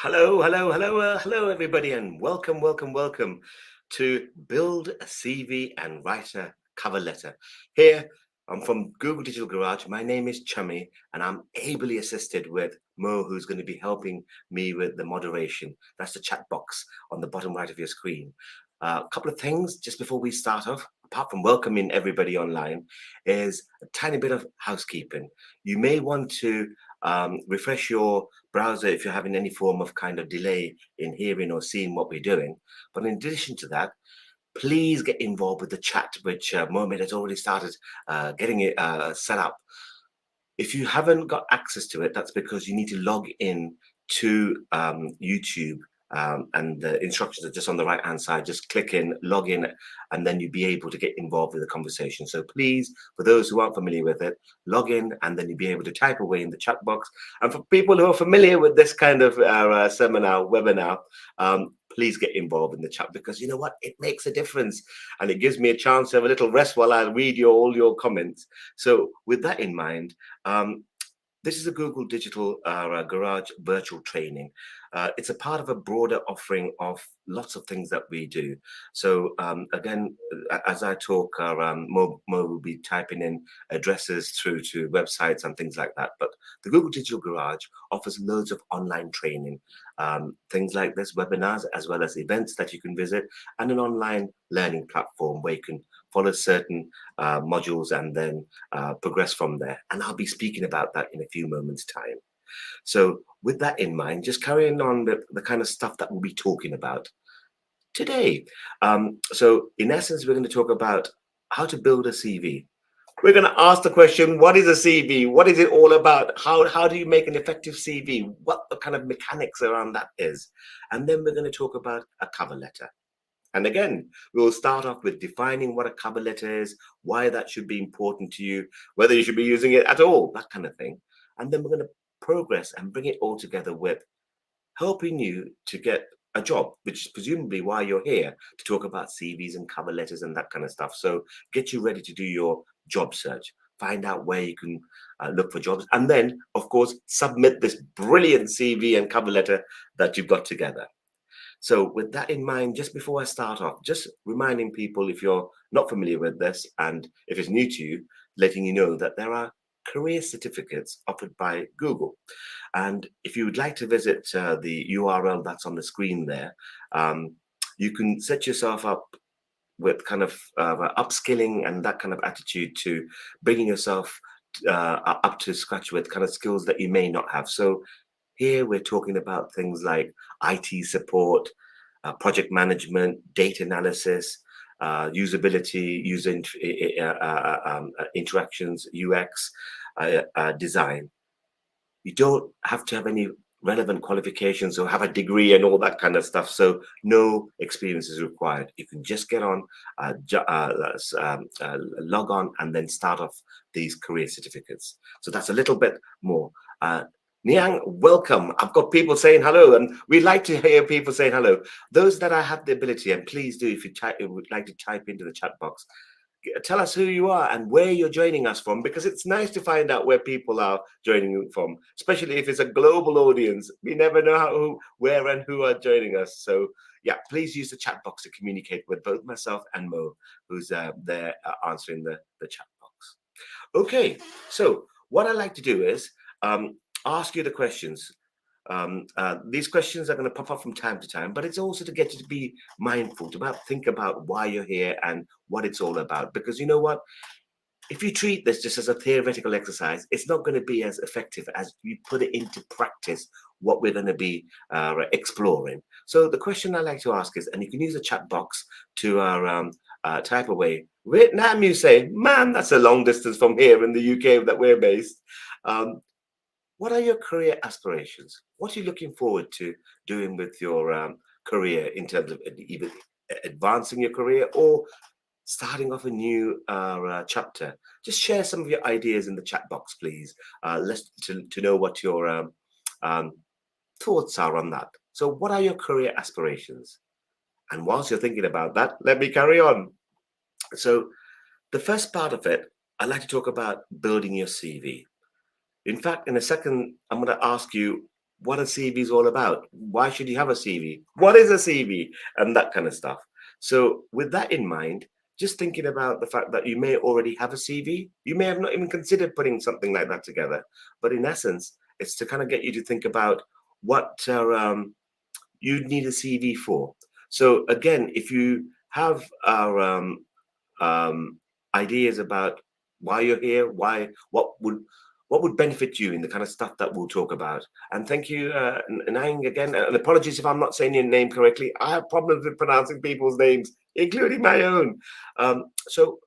Hello, everybody, and welcome to Build a CV and Write a Cover Letter. Here, I'm from Google Digital Garage. My name is Chummy, and I'm ably assisted with Mo, who's going to be helping me with the moderation. That's the chat box on the bottom right of your screen. A couple of things just before we start off, apart from welcoming everybody online, is a tiny bit of housekeeping. You may want to refresh your browser if you're having any form of kind of delay in hearing or seeing what we're doing. But in addition to that, please get involved with the chat, which Mohammed has already started getting it set up. If you haven't got access to it, that's because you need to log in to YouTube. And the instructions are just on the right hand side. Just click in, log in, and then you'll be able to get involved with the conversation. So please, for those who aren't familiar with it, log in and then you'll be able to type away in the chat box. And for people who are familiar with this kind of seminar, webinar, please get involved in the chat, because you know what? It makes a difference and it gives me a chance to have a little rest while I read all your comments. So with that in mind, this is a Google Digital Garage virtual training. It's a part of a broader offering of lots of things that we do. So again, as I talk, Mo will be typing in addresses through to websites and things like that. But the Google Digital Garage offers loads of online training, things like this, webinars, as well as events that you can visit, and an online learning platform where you can follow certain modules and then progress from there. And I'll be speaking about that in a few moments' time. So with that in mind, just carrying on the kind of stuff that we'll be talking about today. So in essence, we're going to talk about how to build a CV. We're going to ask the question, what is a CV? What is it all about? How do you make an effective CV? What the kind of mechanics around that is? And then we're going to talk about a cover letter. And again, we'll start off with defining what a cover letter is, why that should be important to you, whether you should be using it at all, that kind of thing. And then we're going to progress and bring it all together with helping you to get a job, which is presumably why you're here, to talk about CVs and cover letters and that kind of stuff. So get you ready to do your job search, find out where you can look for jobs, and then, of course, submit this brilliant CV and cover letter that you've got together. So with that in mind, just before I start off, just reminding people, if you're not familiar with this and if it's new to you, letting you know that there are career certificates offered by Google. And if you would like to visit the URL that's on the screen there, you can set yourself up with kind of upskilling and that kind of attitude to bringing yourself up to scratch with kind of skills that you may not have. So here we're talking about things like IT support, project management, data analysis, usability, interactions, UX, design. You don't have to have any relevant qualifications or have a degree and all that kind of stuff. So no experience is required. You can just get on, log on, and then start off these career certificates. So that's a little bit more. Niang, welcome. I've got people saying hello, and we like to hear people saying hello. Those that I have the ability, and please do, if you would like to type into the chat box, tell us who you are and where you're joining us from, because it's nice to find out where people are joining from, especially if it's a global audience. We never know where and who are joining us. So yeah, please use the chat box to communicate with both myself and Mo, who's there answering the chat box. Okay, so what I like to do is ask you the questions. These questions are going to pop up from time to time, but it's also to get you to be mindful, to think about why you're here and what it's all about. Because you know what? If you treat this just as a theoretical exercise, it's not going to be as effective as you put it into practice, what we're going to be exploring. So the question I like to ask is, and you can use the chat box to type away, Vietnam, you say, man, that's a long distance from here in the UK that we're based. What are your career aspirations? What are you looking forward to doing with your career in terms of either advancing your career or starting off a new chapter? Just share some of your ideas in the chat box, please. Let's to know what your thoughts are on that. So, what are your career aspirations? And whilst you're thinking about that, let me carry on. So, the first part of it, I'd like to talk about building your CV. In fact, in a second, I'm going to ask you, what a CV is all about. Why should you have a CV? What is a CV? And that kind of stuff. So, with that in mind, just thinking about the fact that you may already have a CV, you may have not even considered putting something like that together. But in essence, it's to kind of get you to think about what you'd need a CV for. So, again, if you have um, ideas about why you're here, why what would benefit you in the kind of stuff that we'll talk about. And thank you, Nang, again. And apologies if I'm not saying your name correctly. I have problems with pronouncing people's names, including my own. So,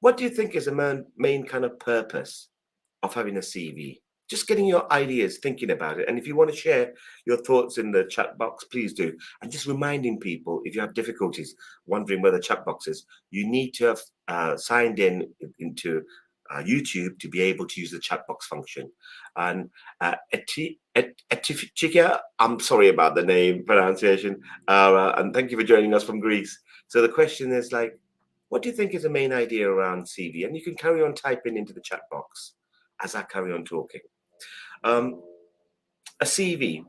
what do you think is the main kind of purpose of having a CV? Just getting your ideas, thinking about it. And if you want to share your thoughts in the chat box, please do. And just reminding people, if you have difficulties wondering where the chat box is, you need to have signed into YouTube to be able to use the chat box function. And Etifchika, I'm sorry about the name pronunciation, and thank you for joining us from Greece. So the question is like, what do you think is the main idea around CV? And you can carry on typing into the chat box as I carry on talking. Um, a CV.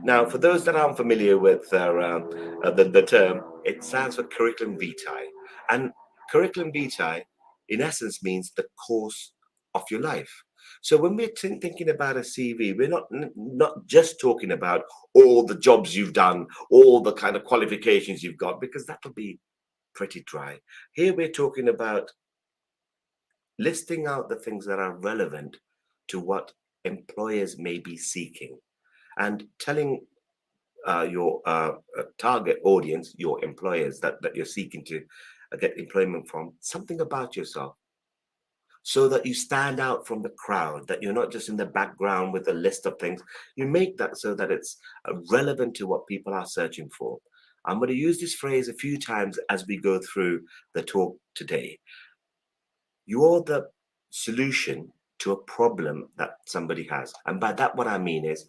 Now, for those that aren't familiar with the term, it stands for curriculum vitae. And curriculum vitae, in essence, means the course of your life. So when we're thinking about a CV, we're not just talking about all the jobs you've done, all the kind of qualifications you've got, because that would be pretty dry. Here we're talking about listing out the things that are relevant to what employers may be seeking and telling your target audience, your employers that you're seeking to get employment from, something about yourself so that you stand out from the crowd, that you're not just in the background with a list of things. You make that so that it's relevant to what people are searching for. I'm going to use this phrase a few times as we go through the talk today. You're the solution to a problem that somebody has. And by that, what I mean is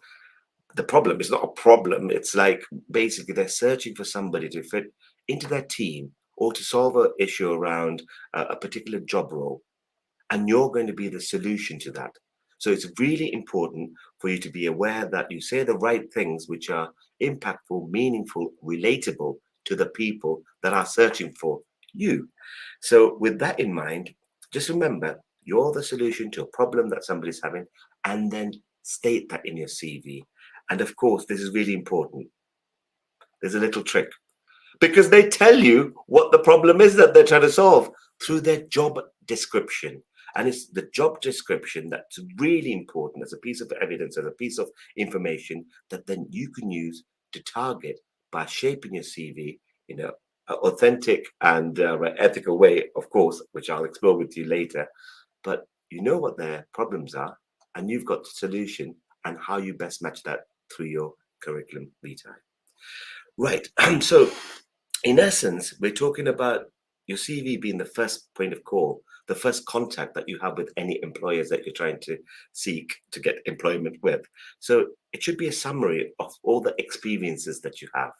the problem is not a problem. It's like basically they're searching for somebody to fit into their team or to solve an issue around a particular job role. And you're going to be the solution to that. So it's really important for you to be aware that you say the right things which are impactful, meaningful, relatable to the people that are searching for you. So, with that in mind, just remember you're the solution to a problem that somebody's having, and then state that in your CV. And of course, this is really important. There's a little trick because they tell you what the problem is that they're trying to solve through their job description. And it's the job description that's really important as a piece of evidence, as a piece of information that then you can use to target by shaping your CV in an authentic and ethical way, of course, which I'll explore with you later. But you know what their problems are, and you've got the solution and how you best match that through your curriculum vitae. Right. So in essence, we're talking about your CV being the first point of call, the first contact that you have with any employers that you're trying to seek to get employment with. So it should be a summary of all the experiences that you have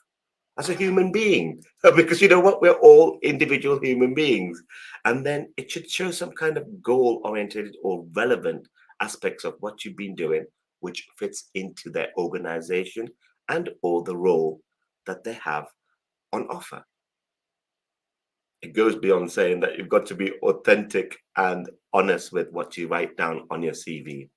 as a human being, because you know what, we're all individual human beings. And then it should show some kind of goal oriented or relevant aspects of what you've been doing, which fits into their organization and or the role that they have on offer. It goes beyond saying that you've got to be authentic and honest with what you write down on your CV.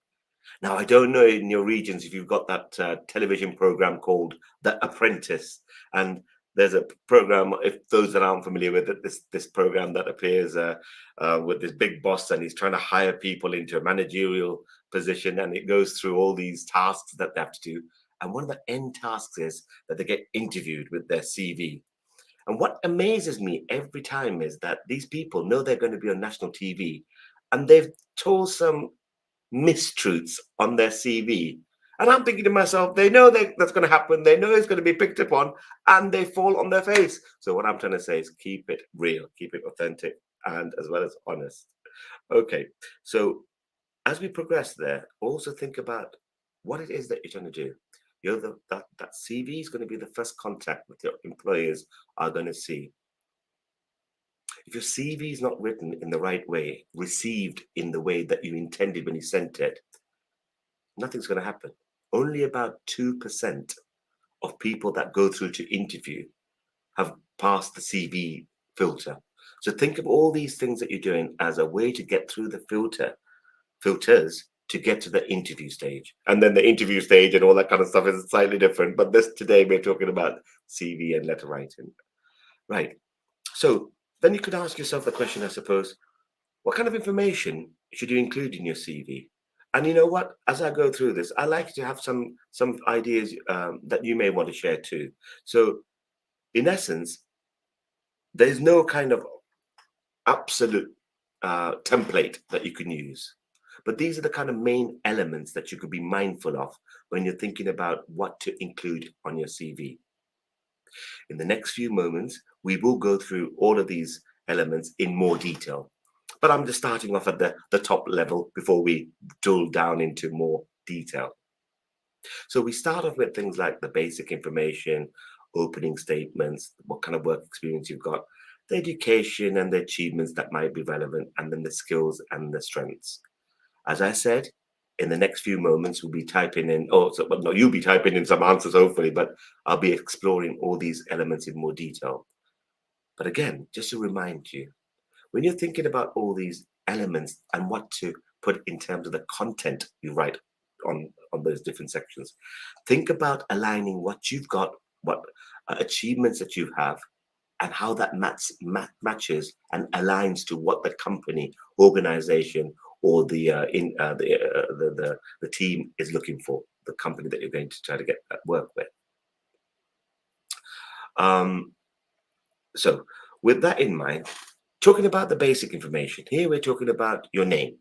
Now, I don't know in your regions if you've got that television program called The Apprentice, and there's a program. If those that aren't familiar with it, this program that appears with this big boss, and he's trying to hire people into a managerial position, and it goes through all these tasks that they have to do. And one of the end tasks is that they get interviewed with their CV. And what amazes me every time is that these people know they're going to be on national TV and they've told some mistruths on their CV. And I'm thinking to myself, they know that's going to happen. They know it's going to be picked up on and they fall on their face. So, what I'm trying to say is keep it real, keep it authentic, and as well as honest. Okay. So, as we progress there, also think about what it is that you're trying to do. That CV is going to be the first contact that your employers are going to see. If your CV is not written in the right way, received in the way that you intended when you sent it, nothing's going to happen. only about 2% of people that go through to interview have passed the CV filter. So think of all these things that you're doing as a way to get through the filters to get to the interview stage. And then the interview stage and all that kind of stuff is slightly different. But this today we're talking about CV and letter writing. Right. So then you could ask yourself the question, I suppose, what kind of information should you include in your CV? And you know what? As I go through this, I like to have some ideas that you may want to share too. So in essence, there's no kind of absolute template that you can use. But these are the kind of main elements that you could be mindful of when you're thinking about what to include on your CV. In the next few moments, we will go through all of these elements in more detail. But I'm just starting off at the top level before we drill down into more detail. So we start off with things like the basic information, opening statements, what kind of work experience you've got, the education and the achievements that might be relevant, and then the skills and the strengths. As I said, in the next few moments, we'll be typing in, well, no, you'll be typing in some answers, hopefully, but I'll be exploring all these elements in more detail. But again, just to remind you, when you're thinking about all these elements and what to put in terms of the content you write on those different sections, think about aligning what you've got, what achievements that you have, and how that matches and aligns to what the company, organization, or the team is looking for, the company that you're going to try to get that work with. So with that in mind, talking about the basic information, here we're talking about your name.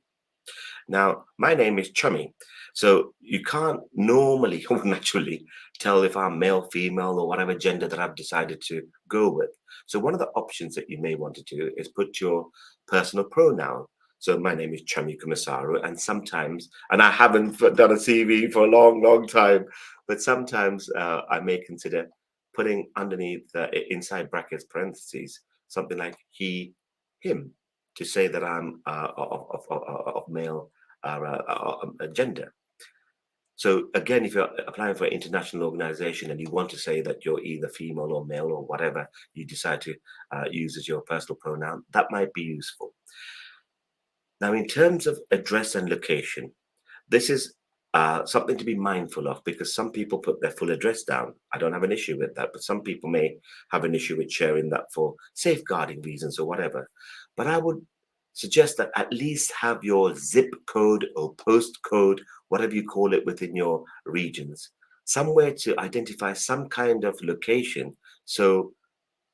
Now, my name is Chummy, so you can't normally or naturally tell if I'm male, female, or whatever gender that I've decided to go with. So one of the options that you may want to do is put your personal pronoun. So my name is Chummy Kumasaru, and sometimes, and I haven't done a CV for a long, long time, but sometimes I may consider putting underneath inside brackets parentheses something like he, him, to say that I'm of male gender. So again, if you're applying for an international organization and you want to say that you're either female or male or whatever you decide to use as your personal pronoun, that might be useful. Now, in terms of address and location, this is something to be mindful of because some people put their full address down. I don't have an issue with that, but some people may have an issue with sharing that for safeguarding reasons or whatever. But I would suggest that at least have your zip code or postcode, whatever you call it within your regions, somewhere to identify some kind of location so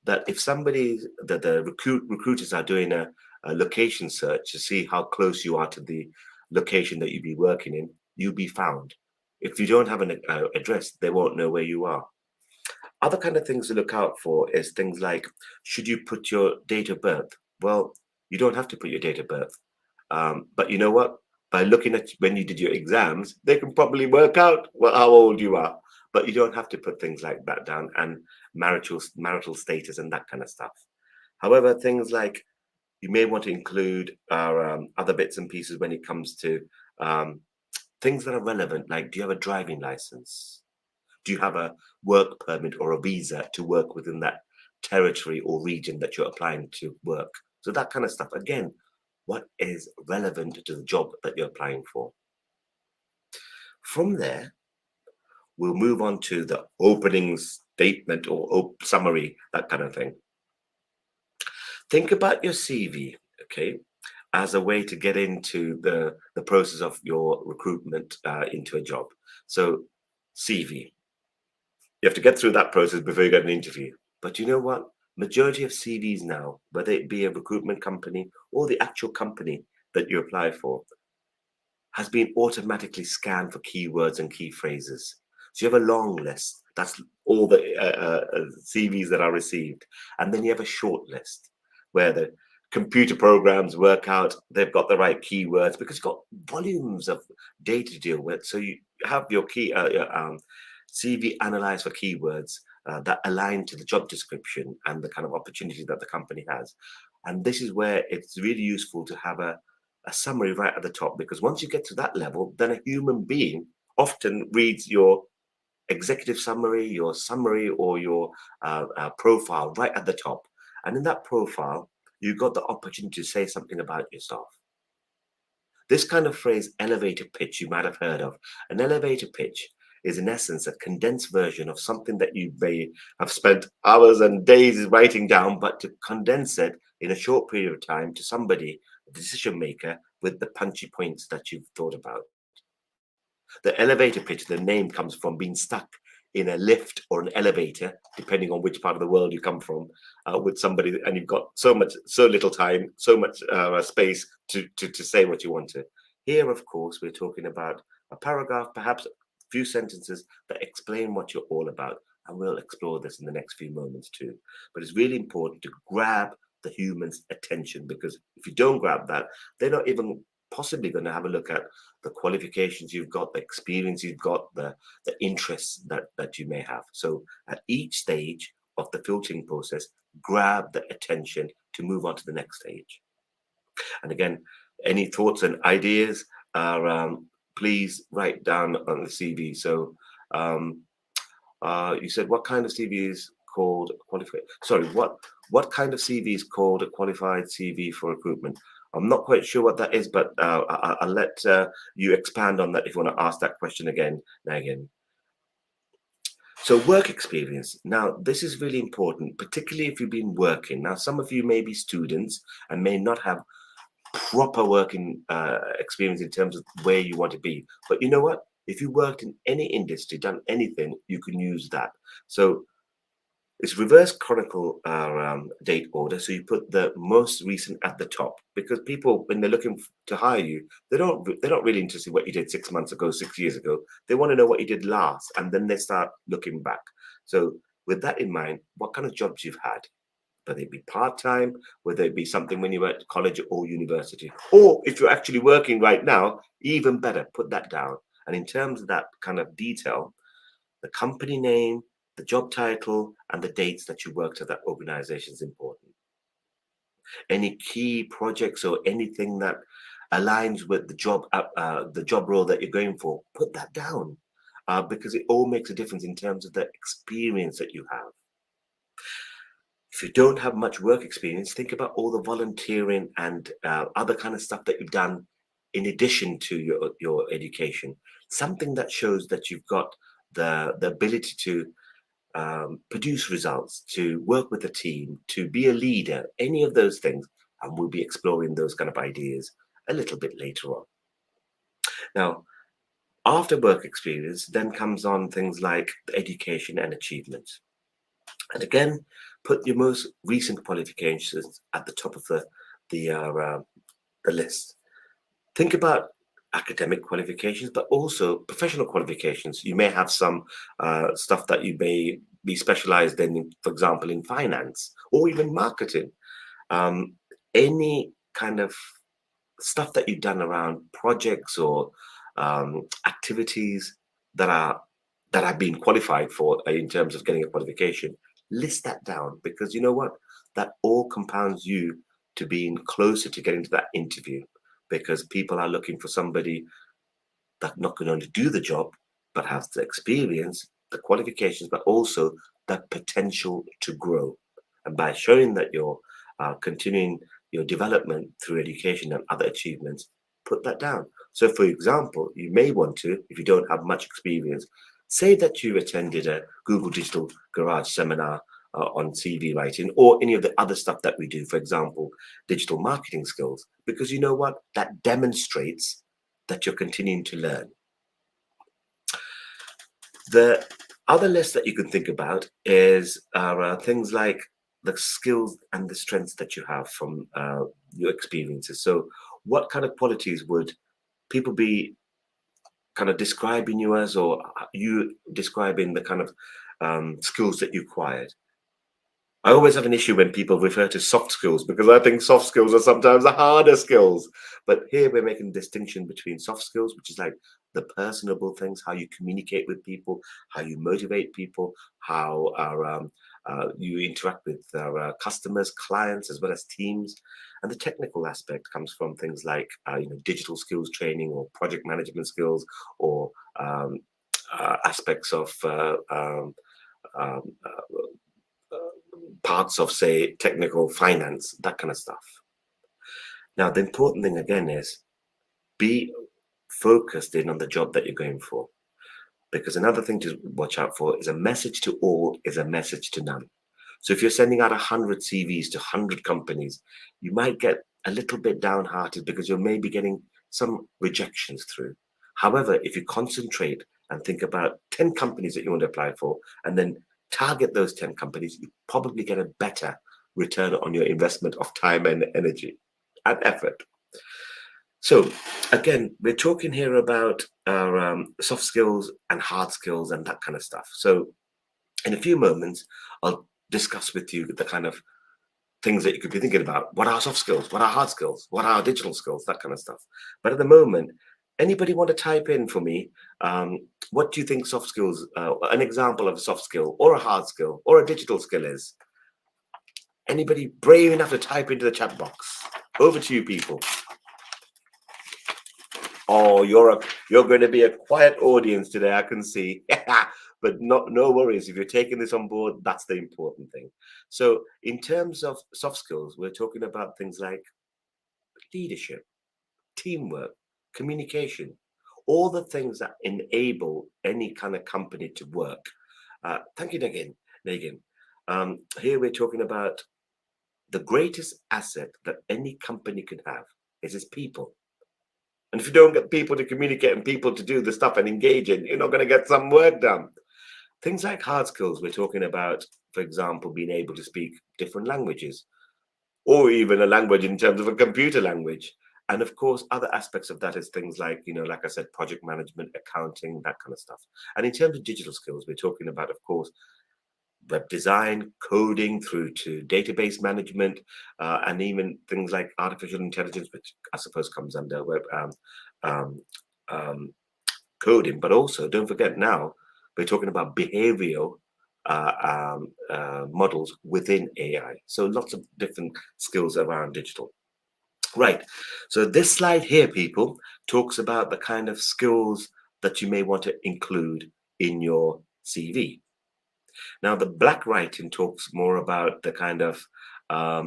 that if somebody, the recruiters are doing a location search to see how close you are to the location that you'd be working in, you'll be found. If you don't have an address, they won't know where you are. Other kind of things to look out for is things like, should you put your date of birth? Well, you don't have to put your date of birth. But you know what? By looking at when you did your exams, they can probably work out how old you are. But you don't have to put things like that down and marital status and that kind of stuff. However, things like you may want to include other bits and pieces when it comes to um, things that are relevant, like do you have a driving license? Do you have a work permit or a visa to work within that territory or region that you're applying to work? So that kind of stuff. Again, what is relevant to the job that you're applying for? From there, we'll move on to the opening statement or summary, that kind of thing. Think about your CV, okay, as a way to get into the process of your recruitment into a job. So, CV, you have to get through that process before you get an interview. But you know what? Majority of CVs now, whether it be a recruitment company or the actual company that you apply for, has been automatically scanned for keywords and key phrases. So you have a long list. That's all the CVs that are received. And then you have a short list where the computer programs work out they've got the right keywords because you've got volumes of data to deal with. So you have your CV analyzed for keywords that align to the job description and the kind of opportunity that the company has. And this is where it's really useful to have a summary right at the top, because once you get to that level, then a human being often reads your executive summary, or your profile right at the top. And in that profile, you got the opportunity to say something about yourself. This kind of phrase, elevator pitch, you might have heard of. An elevator pitch is, in essence, a condensed version of something that you may have spent hours and days writing down, but to condense it in a short period of time to somebody, a decision maker, with the punchy points that you've thought about. The elevator pitch, the name comes from being stuck in a lift or an elevator, depending on which part of the world you come from, with somebody, and you've got so little time, so much space to say what you want to. Here, of course, we're talking about a paragraph, perhaps a few sentences that explain what you're all about, and we'll explore this in the next few moments too. But it's really important to grab the human's attention, because if you don't grab that, they're not even possibly going to have a look at the qualifications you've got, the experience you've got, the interests that you may have. So at each stage of the filtering process, grab the attention to move on to the next stage. And again, any thoughts and ideas are please write down on the CV. So you said, what kind of CV is called qualified? Sorry, what kind of CV is called a qualified CV for recruitment? I'm not quite sure what that is, but I'll let you expand on that if you want to ask that question again. So work experience. Now, this is really important, particularly if you've been working. Now, some of you may be students and may not have proper working experience in terms of where you want to be. But you know what? If you worked in any industry, done anything, you can use that. So it's reverse chronicle date order. So you put the most recent at the top, because people, when they're looking to hire you, they're not really interested in what you did 6 months ago, 6 years ago. They want to know what you did last, and then they start looking back. So with that in mind, what kind of jobs you've had, whether it be part-time, whether it be something when you were at college or university, or if you're actually working right now, even better, put that down. And in terms of that kind of detail, the company name, the job title, and the dates that you worked at that organization is important. Any key projects or anything that aligns with the job role that you're going for, put that down, because it all makes a difference in terms of the experience that you have. If you don't have much work experience, think about all the volunteering and other kind of stuff that you've done in addition to your education. Something that shows that you've got the ability to produce results, to work with a team, to be a leader, any of those things. And we'll be exploring those kind of ideas a little bit later on. Now, after work experience, then comes on things like education and achievements. And again, put your most recent qualifications at the top of the list. Think about academic qualifications, but also professional qualifications. You may have some stuff that you may be specialized in, for example, in finance or even marketing. Any kind of stuff that you've done around projects or activities that have been qualified for in terms of getting a qualification, list that down, because you know what? That all compounds you to being closer to getting to that interview, because people are looking for somebody that not going to do the job, but has the experience, the qualifications, but also the potential to grow. And by showing that you're continuing your development through education and other achievements, put that down. So, for example, you may want to, if you don't have much experience, say that you attended a Google Digital Garage seminar on CV writing, or any of the other stuff that we do, for example, digital marketing skills, because you know what? That demonstrates that you're continuing to learn. The other list that you can think about is things like the skills and the strengths that you have from your experiences. So, what kind of qualities would people be kind of describing you as, or you describing the kind of skills that you acquired? I always have an issue when people refer to soft skills because I think soft skills are sometimes the harder skills. But here we're making a distinction between soft skills, which is like the personable things, how you communicate with people, how you motivate people, how you interact with our customers, clients, as well as teams. And the technical aspect comes from things like digital skills training or project management skills or aspects of um, parts of, say, technical finance, that kind of stuff. Now, the important thing again is be focused in on the job that you're going for. Because another thing to watch out for is a message to all is a message to none. So if you're sending out 100 CVs to 100 companies, you might get a little bit downhearted because you're maybe getting some rejections through. However, if you concentrate and think about 10 companies that you want to apply for and then target those 10 companies, you probably get a better return on your investment of time and energy and effort. So again, we're talking here about our soft skills and hard skills and that kind of stuff. So in a few moments, I'll discuss with you the kind of things that you could be thinking about. What are soft skills? What are hard skills? What are digital skills? That kind of stuff. But at the moment, anybody want to type in for me? What do you think soft skills, an example of a soft skill or a hard skill or a digital skill is? Anybody brave enough to type into the chat box? Over to you, people. Oh, you're going to be a quiet audience today, I can see. But no worries. If you're taking this on board, that's the important thing. So in terms of soft skills, we're talking about things like leadership, teamwork, communication, all the things that enable any kind of company to work. Thank you, Nagin. Here we're talking about the greatest asset that any company can have is its people. And if you don't get people to communicate and people to do the stuff and engage in, you're not going to get some work done. Things like hard skills, we're talking about, for example, being able to speak different languages or even a language in terms of a computer language. And of course, other aspects of that is things like, like I said, project management, accounting, that kind of stuff. And in terms of digital skills, we're talking about, of course, web design, coding through to database management, and even things like artificial intelligence, which I suppose comes under web um, um, coding. But also, don't forget now, we're talking about behavioral models within AI. So lots of different skills around digital. Right. So this slide here, people, talks about the kind of skills that you may want to include in your CV. Now, the black writing talks more about the kind of, I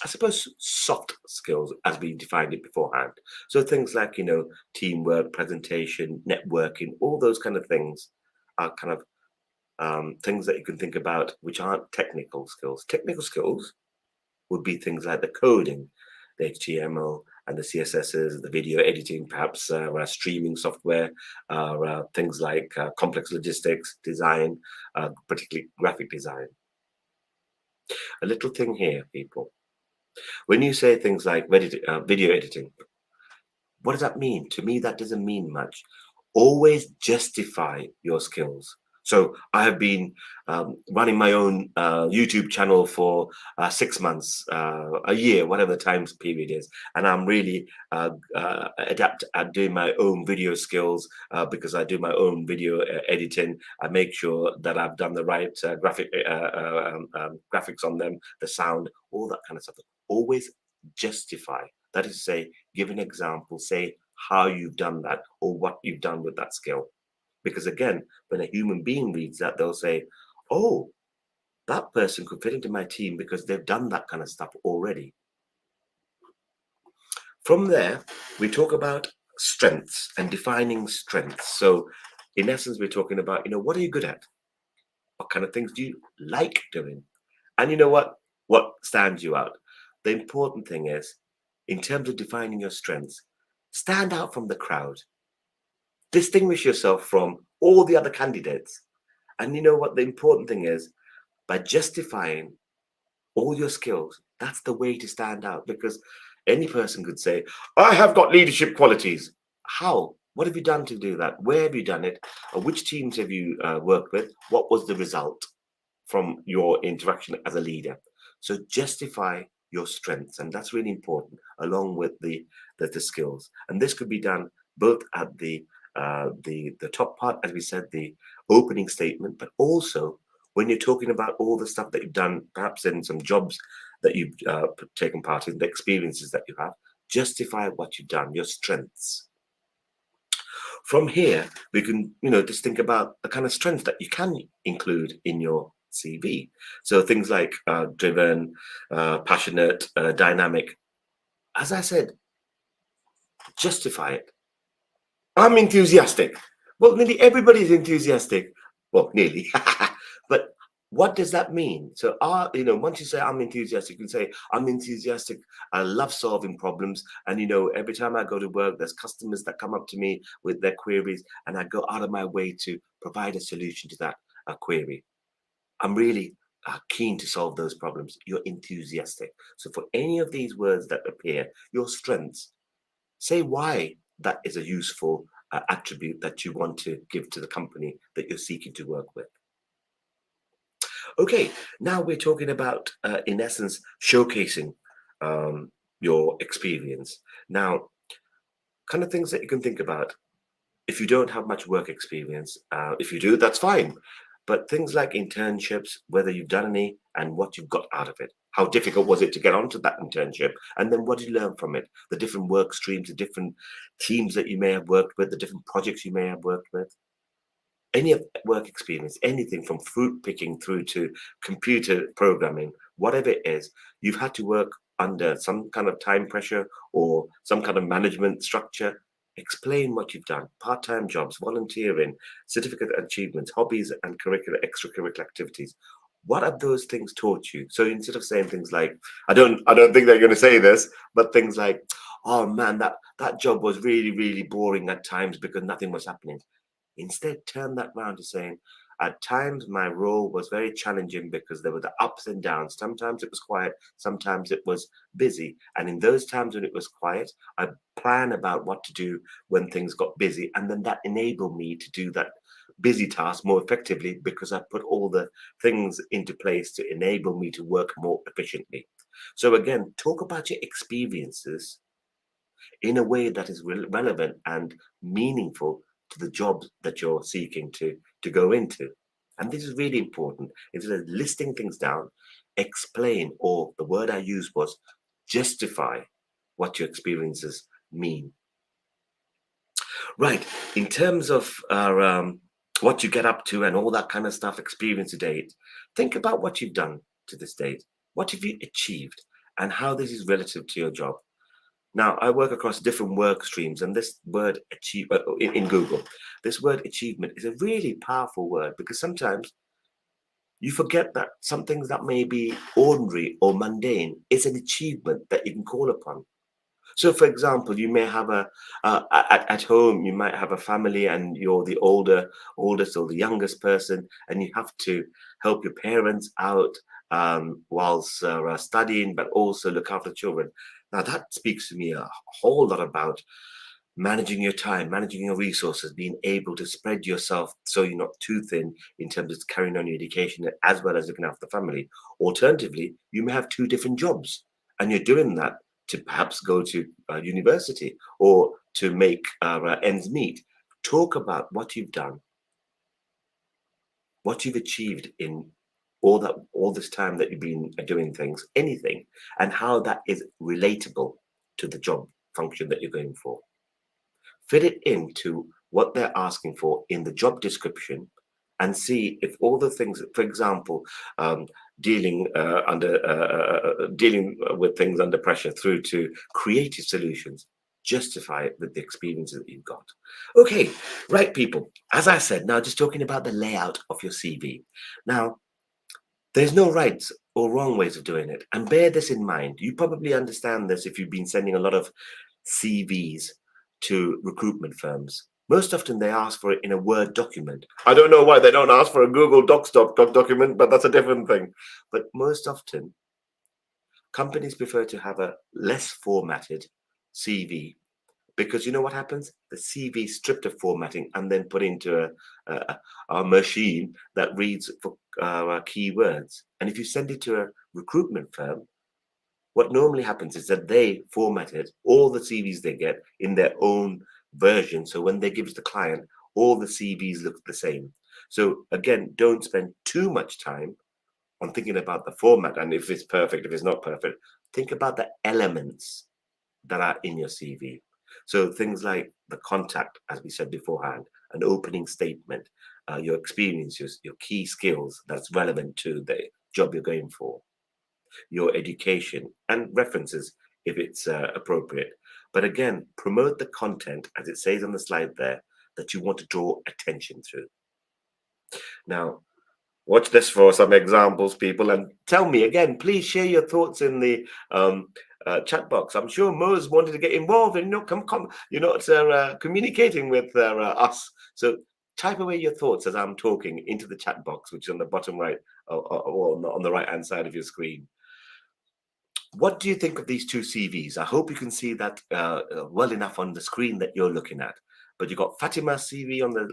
suppose, soft skills as we defined it beforehand. So things like, teamwork, presentation, networking, all those kind of things are kind of things that you can think about, which aren't technical skills. Technical skills would be things like the coding, the HTML and the CSSs, the video editing, perhaps streaming software, things like complex logistics, design, particularly graphic design. A little thing here, people. When you say things like video editing, what does that mean? To me, that doesn't mean much. Always justify your skills. So I have been running my own YouTube channel for 6 months, a year, whatever the time period is, and I'm really adept at doing my own video skills because I do my own video editing. I make sure that I've done the right graphics on them, the sound, all that kind of stuff. Always justify. That is to say, give an example, say how you've done that or what you've done with that skill. Because again, when a human being reads that, they'll say, oh, that person could fit into my team because they've done that kind of stuff already. From there, we talk about strengths and defining strengths. So in essence, we're talking about, what are you good at? What kind of things do you like doing? And you know what stands you out? The important thing is, in terms of defining your strengths, stand out from the crowd. Distinguish yourself from all the other candidates. And you know what the important thing is? By justifying all your skills, that's the way to stand out, because any person could say, I have got leadership qualities. How? What have you done to do that? Where have you done it? Which teams have you worked with? What was the result? from your interaction as a leader. So justify your strengths, and that's really important, along with the skills. And this could be done both at the top part, as we said, the opening statement, but also when you're talking about all the stuff that you've done, perhaps in some jobs that you've taken part in, the experiences that you have, justify what you've done, your strengths. From here, we can, just think about the kind of strengths that you can include in your CV. So things like driven, passionate, dynamic. As I said, justify it. I'm enthusiastic. Well, nearly everybody's enthusiastic. Well, nearly. But what does that mean? So, once you say I'm enthusiastic, you can say I'm enthusiastic. I love solving problems, and every time I go to work, there's customers that come up to me with their queries, and I go out of my way to provide a solution to that query. I'm really keen to solve those problems. You're enthusiastic. So, for any of these words that appear, your strengths, say why that is a useful attribute that you want to give to the company that you're seeking to work with. Okay, now we're talking about, in essence, showcasing your experience. Now, kind of things that you can think about. If you don't have much work experience, if you do, that's fine. But things like internships, whether you've done any and what you've got out of it. How difficult was it to get onto that internship? And then what did you learn from it? The different work streams, the different teams that you may have worked with, the different projects you may have worked with. Any of that work experience, anything from fruit picking through to computer programming, whatever it is, you've had to work under some kind of time pressure or some kind of management structure. Explain what you've done: part-time jobs, volunteering, certificate achievements, hobbies and curricular extracurricular activities. What have those things taught you? So instead of saying things like, I don't think they're going to say this, but things like, oh man, that job was really, really boring at times because nothing was happening. Instead, turn that round to saying, at times my role was very challenging because there were the ups and downs. Sometimes it was quiet, sometimes it was busy. And in those times when it was quiet, I plan about what to do when things got busy. And then that enabled me to do that busy task more effectively because I put all the things into place to enable me to work more efficiently. So again, talk about your experiences in a way that is relevant and meaningful to the job that you're seeking to go into. And this is really important. Instead of listing things down, explain, or the word I used was justify what your experiences mean. Right. In terms of what you get up to and all that kind of stuff, experience to date, think about what you've done to this date. What have you achieved and how this is relative to your job? Now, I work across different work streams, and this word achieve in Google, this word achievement is a really powerful word because sometimes you forget that some things that may be ordinary or mundane is an achievement that you can call upon. So, for example, you may have at home, you might have a family, and you're the oldest or the youngest person, and you have to help your parents out whilst studying, but also look after children. Now, that speaks to me a whole lot about managing your time, managing your resources, being able to spread yourself so you're not too thin in terms of carrying on your education as well as looking after the family. Alternatively, you may have two different jobs, and you're doing that to perhaps go to university or to make ends meet. Talk about what you've done, what you've achieved in all this time that you've been doing things, anything, and how that is relatable to the job function that you're going for. Fit it into what they're asking for in the job description and see if all the things, for example, dealing with things under pressure through to creative solutions, justify it with the experiences that you've got. Okay, right, people. As I said, now just talking about the layout of your CV. Now, there's no right or wrong ways of doing it, and bear this in mind. You probably understand this if you've been sending a lot of CVs to recruitment firms. Most often they ask for it in a Word document. I don't know why they don't ask for a Google Docs document, but that's a different thing. But most often, companies prefer to have a less formatted CV because you know what happens? The CV is stripped of formatting and then put into a machine that reads for keywords. And if you send it to a recruitment firm, what normally happens is that they formatted all the CVs they get in their own version. So when they give it to the client, all the CVs look the same. So again, don't spend too much time on thinking about the format and if it's perfect, if it's not perfect. Think about the elements that are in your CV. So things like the contact, as we said beforehand, an opening statement, your experiences, your key skills that's relevant to the job you're going for, your education, and references if it's appropriate. But again, promote the content, as it says on the slide there, that you want to draw attention to. Now, watch this for some examples, people, and tell me again. Please share your thoughts in the chat box. I'm sure Mo's wanted to get involved, and come. You're not communicating with us, so type away your thoughts as I'm talking into the chat box, which is on the bottom right, or on the right hand side of your screen. What do you think of these two CVs? I hope you can see that well enough on the screen that you're looking at. But you got Fatima's CV on the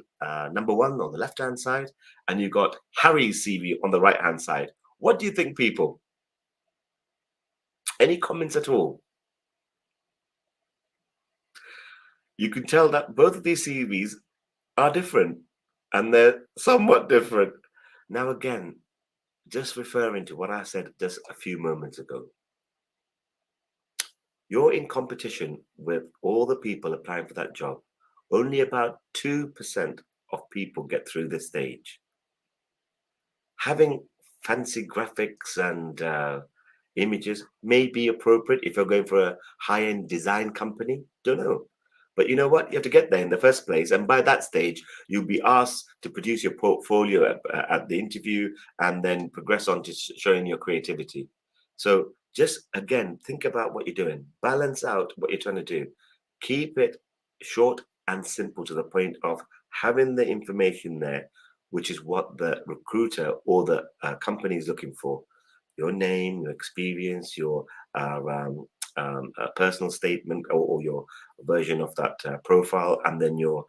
number one on the left-hand side, and you got Harry's CV on the right-hand side. What do you think, people? Any comments at all? You can tell that both of these CVs are different, and they're somewhat different. Now, again, just referring to what I said just a few moments ago, you're in competition with all the people applying for that job. Only about 2% of people get through this stage. Having fancy graphics and images may be appropriate if you're going for a high-end design company. Don't know. But you know what? You have to get there in the first place. And by that stage, you'll be asked to produce your portfolio at the interview and then progress on to showing your creativity. So just again, think about what you're doing. Balance out what you're trying to do. Keep it short and simple to the point of having the information there, which is what the recruiter or the company is looking for. Your name, your experience, your personal statement or your version of that profile, and then your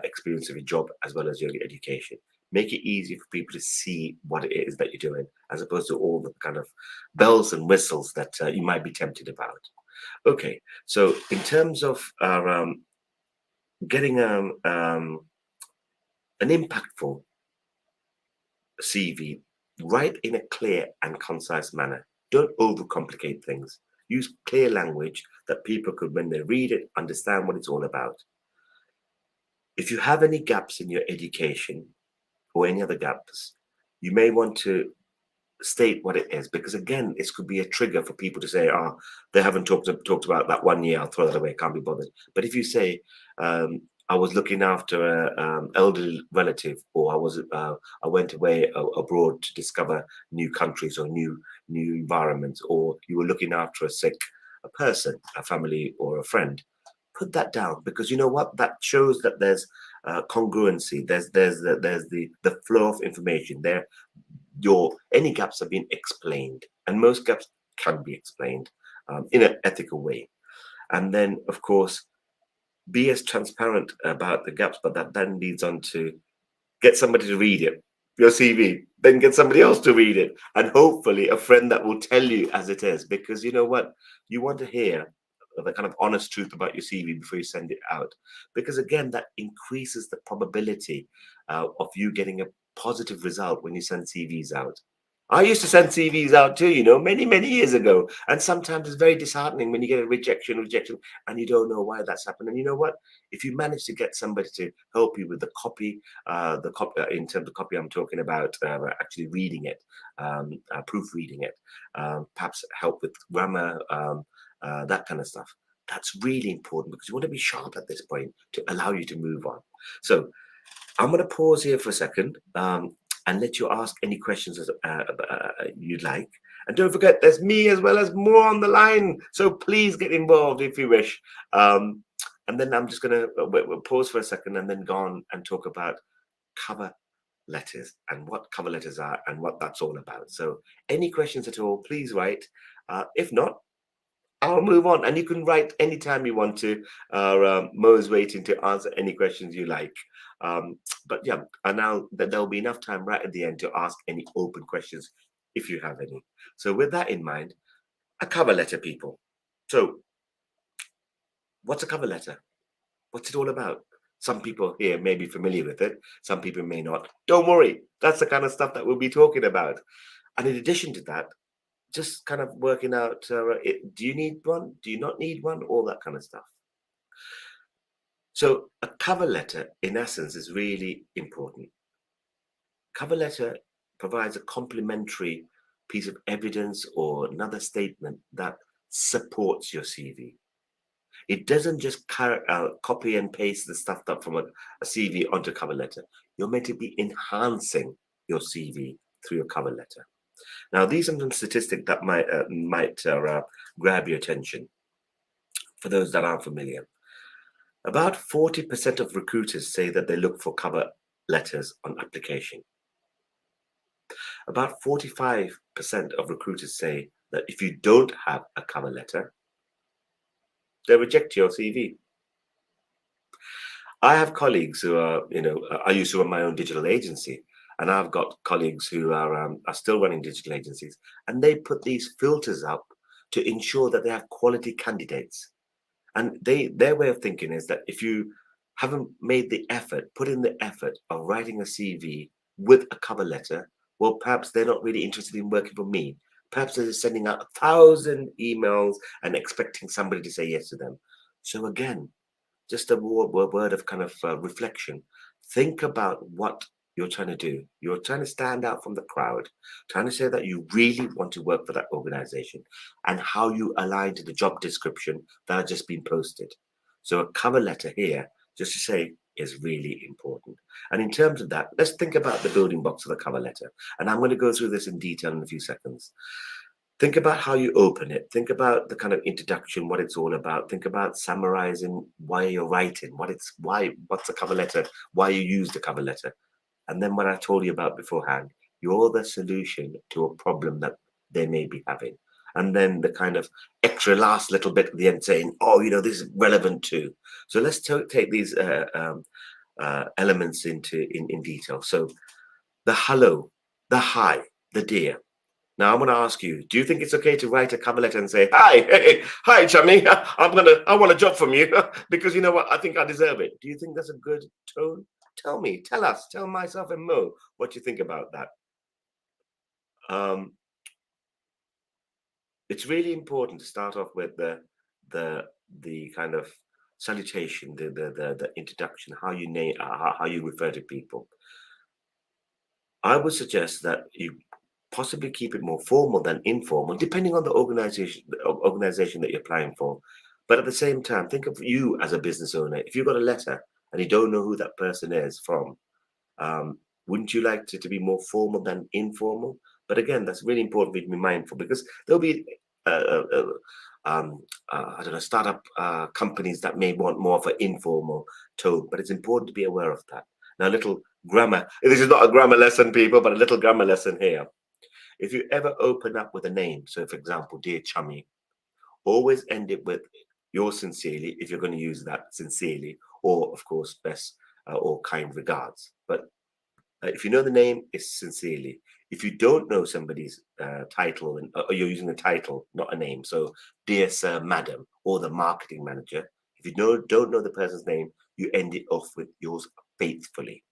experience of your job as well as your education. Make it easy for people to see what it is that you're doing, as opposed to all the kind of bells and whistles that you might be tempted about. Okay, so in terms of getting an impactful CV, write in a clear and concise manner. Don't overcomplicate things. Use clear language that people could, when they read it, understand what it's all about. If you have any gaps in your education or any other gaps, you may want to state what it is, because again, this could be a trigger for people to say, "Oh, they haven't talked about that 1 year. I'll throw that away. Can't be bothered." But if you say, "I was looking after an elderly relative," or I went away abroad to discover new countries or new environments," or you were looking after a person, a family, or a friend, put that down, because you know what? That shows that there's congruency. There's the flow of information there. Your any gaps have been explained, and most gaps can be explained in an ethical way. And then, of course, be as transparent about the gaps, but that then leads on to get somebody to read it, your CV, then get somebody else to read it, and hopefully a friend that will tell you as it is, because you know what? You want to hear the kind of honest truth about your CV before you send it out, because again, that increases the probability of you getting a positive result when you send CVs out. I used to send CVs out too, many years ago. And sometimes it's very disheartening when you get a rejection, and you don't know why that's happened. And you know what? If you manage to get somebody to help you with the copy in terms of copy, I'm talking about actually reading it, proofreading it, perhaps help with grammar, that kind of stuff. That's really important, because you want to be sharp at this point to allow you to move on. So I'm going to pause here for a second and let you ask any questions you'd like. And don't forget, there's me as well as more on the line. So please get involved if you wish. And then I'm just going to we'll pause for a second and then go on and talk about cover letters and what cover letters are and what that's all about. So any questions at all, please write. If not, I'll move on, and you can write anytime you want to. Mo is waiting to answer any questions you like. Um, but yeah, and now that there'll be enough time right at the end to ask any open questions if you have any. So with that in mind, a cover letter, people. So what's a cover letter? What's it all about? Some people here may be familiar with it. Some people may not. Don't worry. That's the kind of stuff that we'll be talking about. And in addition to that, just kind of working out, do you need one? Do you not need one? All that kind of stuff. So a cover letter, in essence, is really important. Cover letter provides a complementary piece of evidence or another statement that supports your CV. It doesn't just copy and paste the stuff up from a CV onto a cover letter. You're meant to be enhancing your CV through your cover letter. Now, these are some statistics that might grab your attention for those that aren't familiar. About 40% of recruiters say that they look for cover letters on application. About 45% of recruiters say that if you don't have a cover letter, they reject your CV. I have colleagues who are, I used to run my own digital agency, and I've got colleagues who are still running digital agencies, and they put these filters up to ensure that they have quality candidates. And their way of thinking is that if you haven't made the effort, put in the effort of writing a CV with a cover letter, well, perhaps they're not really interested in working for me. Perhaps they're just sending out 1,000 emails and expecting somebody to say yes to them. So again, just a word of kind of reflection. Think about what you're trying to do. You're trying to stand out from the crowd, trying to say that you really want to work for that organization and how you align to the job description that has just been posted. So a cover letter here, just to say, is really important. And in terms of that, let's think about the building blocks of the cover letter. And I'm going to go through this in detail in a few seconds. Think about how you open it. Think about the kind of introduction, what it's all about. Think about summarizing why you're writing, what's the cover letter, why you use the cover letter. And then what I told you about beforehand, you're the solution to a problem that they may be having. And then the kind of extra last little bit at the end saying, oh, this is relevant too. So let's take these elements in detail. So the hello, the hi, the dear. Now I'm going to ask you: do you think it's okay to write a cover letter and say, "Hi, hey, hi, chummy, I want a job from you because you know what? I think I deserve it." Do you think that's a good tone? Tell me, tell myself and Mo what you think about that. Um, it's really important to start off with the kind of salutation, the introduction, how you name, how you refer to people. I would suggest that you possibly keep it more formal than informal, depending on the organization that you're applying for. But at the same time, think of you as a business owner. If you've got a letter and you don't know who that person is from, wouldn't you like to be more formal than informal? But again, that's really important for you to be mindful because there'll be uh, uh, I don't know, startup companies that may want more of an informal tone, but it's important to be aware of that. Now, a little grammar. This is not a grammar lesson, people, but a little grammar lesson here. If you ever open up with a name, so for example, dear chummy, always end it with yours sincerely if you're going to use that sincerely, or of course, best or kind regards. But if you know the name, it's sincerely. If you don't know somebody's title, or you're using a title, not a name, so dear sir, madam, or the marketing manager, if you don't know the person's name, you end it off with yours faithfully.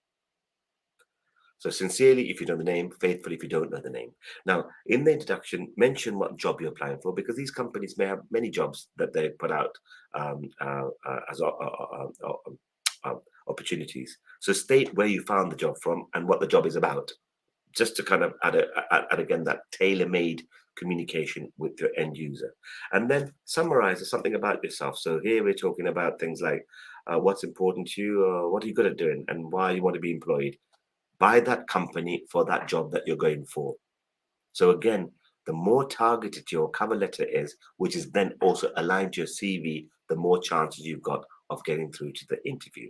So sincerely, if you know the name, faithfully, if you don't know the name. Now, in the introduction, mention what job you're applying for, because these companies may have many jobs that they put out as opportunities. So state where you found the job from and what the job is about, just to kind of add again that tailor-made communication with your end user. And then summarize something about yourself. So here we're talking about things like what's important to you, what are you good at doing, and why you want to be employed by that company for that job that you're going for. So again, the more targeted your cover letter is, which is then also aligned to your CV, the more chances you've got of getting through to the interview.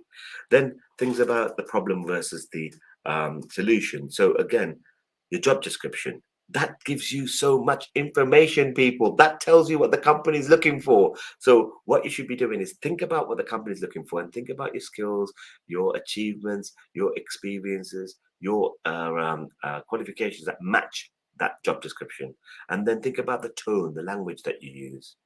Then things about the problem versus the solution. So again, your job description. That gives you so much information, people. That tells you what the company is looking for. So what you should be doing is think about what the company is looking for and think about your skills, your achievements, your experiences, your qualifications that match that job description. And then think about the tone, the language that you use.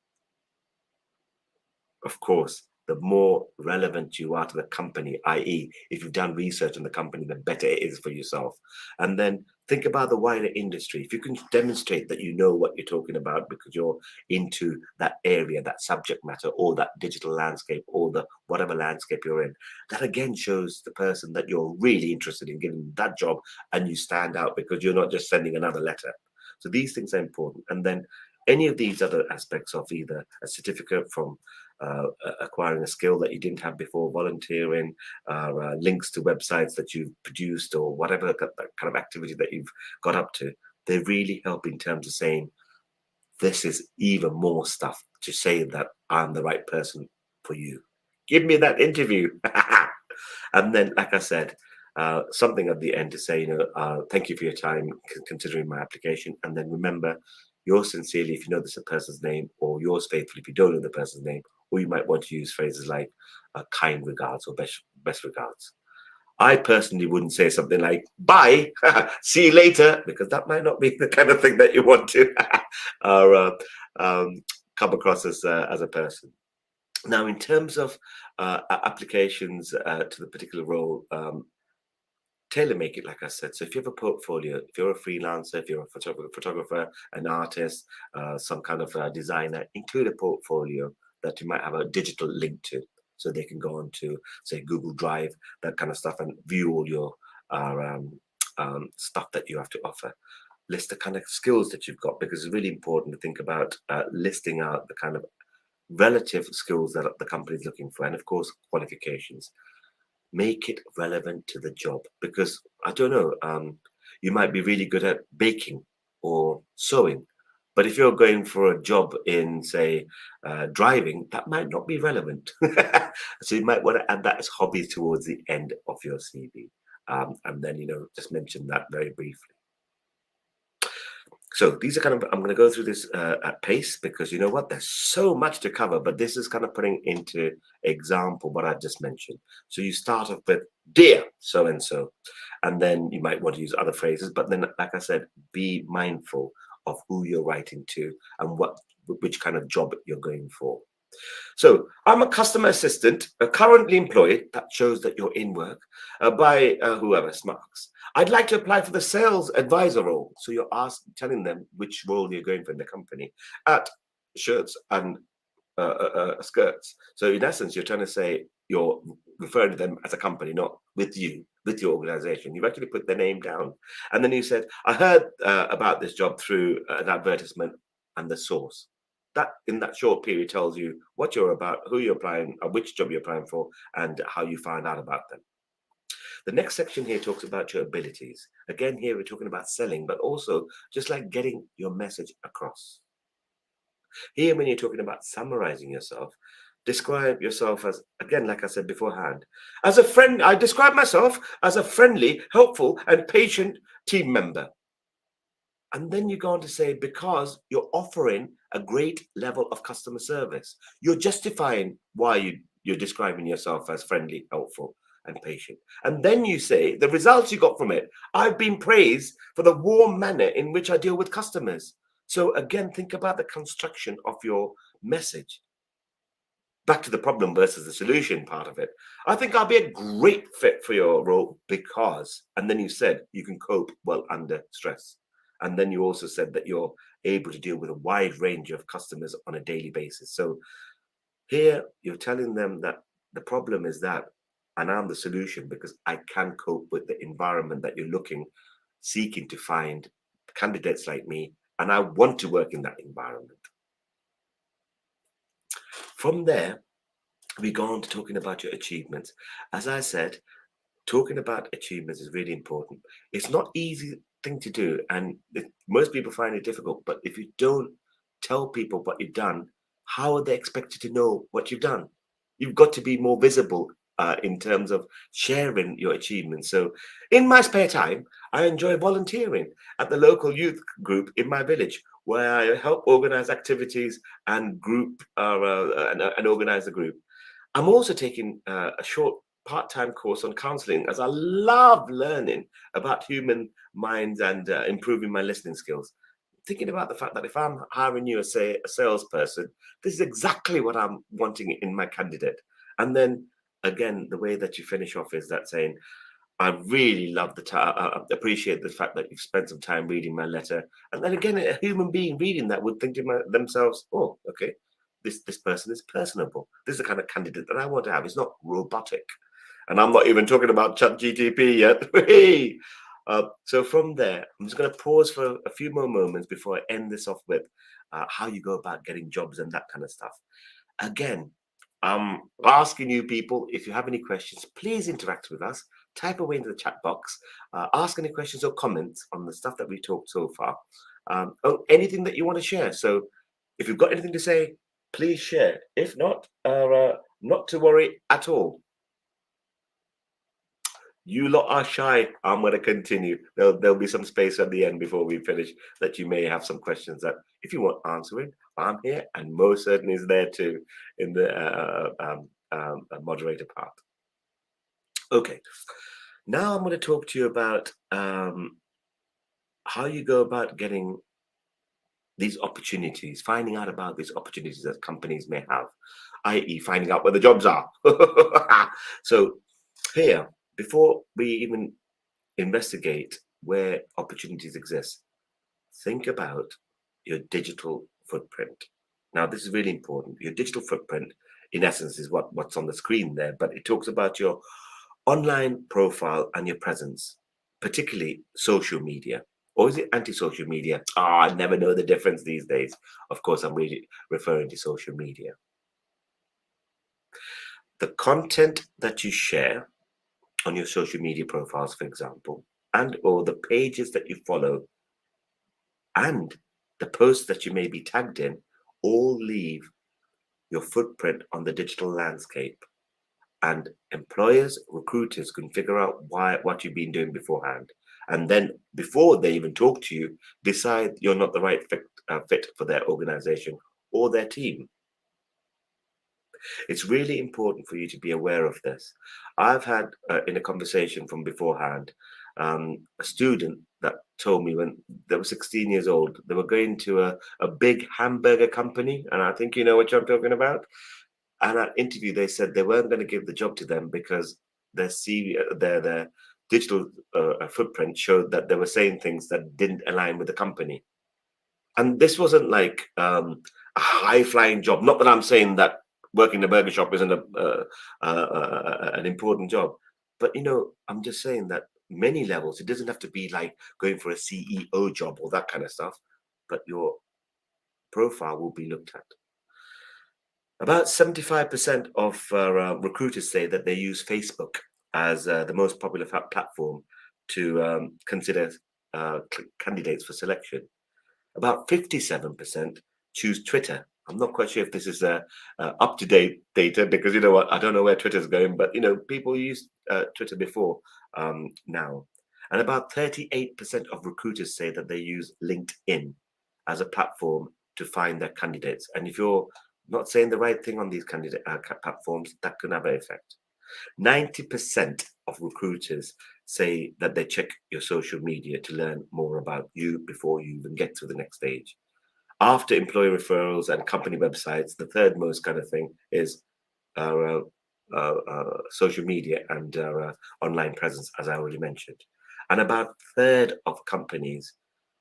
Of course, the more relevant you are to the company, i.e., if you've done research on the company, the better it is for yourself. And then think about the wider industry. If you can demonstrate that you know what you're talking about because you're into that area, that subject matter, or that digital landscape, or the whatever landscape you're in, that again shows the person that you're really interested in giving that job and you stand out because you're not just sending another letter. So these things are important. And then any of these other aspects of either a certificate from acquiring a skill that you didn't have before, volunteering, links to websites that you've produced, or whatever that kind of activity that you've got up to, they really help in terms of saying, this is even more stuff to say that I'm the right person for you. Give me that interview. And then, like I said, something at the end to say, thank you for your time considering my application. And then remember, yours sincerely, if you know this person's name, or yours faithfully if you don't know the person's name, or you might want to use phrases like kind regards or best regards. I personally wouldn't say something like "bye, see you later," because that might not be the kind of thing that you want to or come across as a person. Now, in terms of applications to the particular role, tailor make it, like I said. So if you have a portfolio, if you're a freelancer, if you're a photographer, an artist, some kind of designer, include a portfolio that you might have a digital link to, so they can go on to, say, Google Drive, that kind of stuff, and view all your stuff that you have to offer. List the kind of skills that you've got, because it's really important to think about listing out the kind of relative skills that the company is looking for, and of course qualifications. Make it relevant to the job, because I don't know, you might be really good at baking or sewing, but if you're going for a job in, say, driving, that might not be relevant. So you might want to add that as hobby towards the end of your CV, and then just mention that very briefly. So these are kind of, I'm going to go through this at pace, because you know what, there's so much to cover, but this is kind of putting into example what I just mentioned. So you start off with "dear so and so," and then you might want to use other phrases, but then, like I said, be mindful of who you're writing to and which kind of job you're going for. So I'm a customer assistant, currently employed. That shows that you're in work by whoever Smarks. I'd like to apply for the sales advisor role. So you're telling them which role you're going for in the company at shirts and skirts. So in essence, you're trying to say you're referring to them as a company, not with you, with your organization. You've actually put their name down. And then you said, I heard about this job through an advertisement and the source. That in that short period tells you what you're about, who you're applying, which job you're applying for, and how you find out about them. The next section here talks about your abilities. Again, here we're talking about selling, but also just like getting your message across. Here, when you're talking about summarizing yourself, describe yourself as, again, like I said beforehand, as a friend. I describe myself as a friendly, helpful, and patient team member. And then you go on to say, because you're offering a great level of customer service, you're justifying why you're describing yourself as friendly, helpful, and patient. And then you say, the results you got from it, I've been praised for the warm manner in which I deal with customers. So again, think about the construction of your message. Back to the problem versus the solution part of it. I think I'll be a great fit for your role because, and then you said you can cope well under stress. And then you also said that you're able to deal with a wide range of customers on a daily basis. So here you're telling them that the problem is that, and I'm the solution because I can cope with the environment that you're seeking to find candidates like me, and I want to work in that environment. From there, we go on to talking about your achievements. As I said, talking about achievements is really important. It's not easy thing to do, and most people find it difficult. But if you don't tell people what you've done, how are they expected to know what you've done? You've got to be more visible in terms of sharing your achievements. So, in my spare time, I enjoy volunteering at the local youth group in my village, where I help organize activities and and organize the group. I'm also taking a short part-time course on counseling, as I love learning about human minds and improving my listening skills. Thinking about the fact that if I'm hiring you as, say, a salesperson, this is exactly what I'm wanting in my candidate. And then again, the way that you finish off is that saying, I really love the time. I appreciate the fact that you've spent some time reading my letter. And then again, a human being reading that would think to themselves, "Oh, okay, this person is personable. This is the kind of candidate that I want to have. It's not robotic." And I'm not even talking about ChatGTP yet. Hey! So from there, I'm just going to pause for a few more moments before I end this off with how you go about getting jobs and that kind of stuff. Again, I'm asking you people, if you have any questions, please interact with us. Type away into the chat box. Ask any questions or comments on the stuff that we talked so far. Anything that you want to share. So if you've got anything to say, please share. If not, not to worry at all. You lot are shy. I'm going to continue. There'll be some space at the end before we finish that you may have some questions that, if you want answering, I'm here, and Mo certainly is there too in the moderator part. Okay, now I'm going to talk to you about how you go about getting these opportunities, finding out about these opportunities that companies may have, i.e., finding out where the jobs are. So, here, before we even investigate where opportunities exist, think about your digital footprint. Now, this is really important. Your digital footprint, in essence, is what's on the screen there, but it talks about your online profile and your presence, particularly social media. Or is it anti-social media? I never know the difference these days. Of course, I'm really referring to social media. The content that you share on your social media profiles, for example, and or the pages that you follow and the posts that you may be tagged in, all leave your footprint on the digital landscape. And employers, recruiters can figure out what you've been doing beforehand. And then before they even talk to you, decide you're not the right fit for their organization or their team. It's really important for you to be aware of this. I've had, in a conversation from beforehand, a student that told me when they were 16 years old, they were going to a big hamburger company. And I think you know what I'm talking about. And at interview, they said they weren't going to give the job to them because their CV, their digital footprint showed that they were saying things that didn't align with the company. And this wasn't like a high flying job. Not that I'm saying that working in a burger shop isn't an important job, but I'm just saying that many levels. It doesn't have to be like going for a CEO job or that kind of stuff, but your profile will be looked at. About 75% of recruiters say that they use Facebook as the most popular platform to consider candidates for selection. About 57% choose Twitter. I'm not quite sure if this is up-to-date data because you know what, I don't know where Twitter's going, but people use Twitter before now. And about 38% of recruiters say that they use LinkedIn as a platform to find their candidates. And if you're not saying the right thing on these candidate platforms, that can have an effect. 90% of recruiters say that they check your social media to learn more about you before you even get to the next stage. After employee referrals and company websites, the third most kind of thing is social media and online presence, as I already mentioned. And about a third of companies,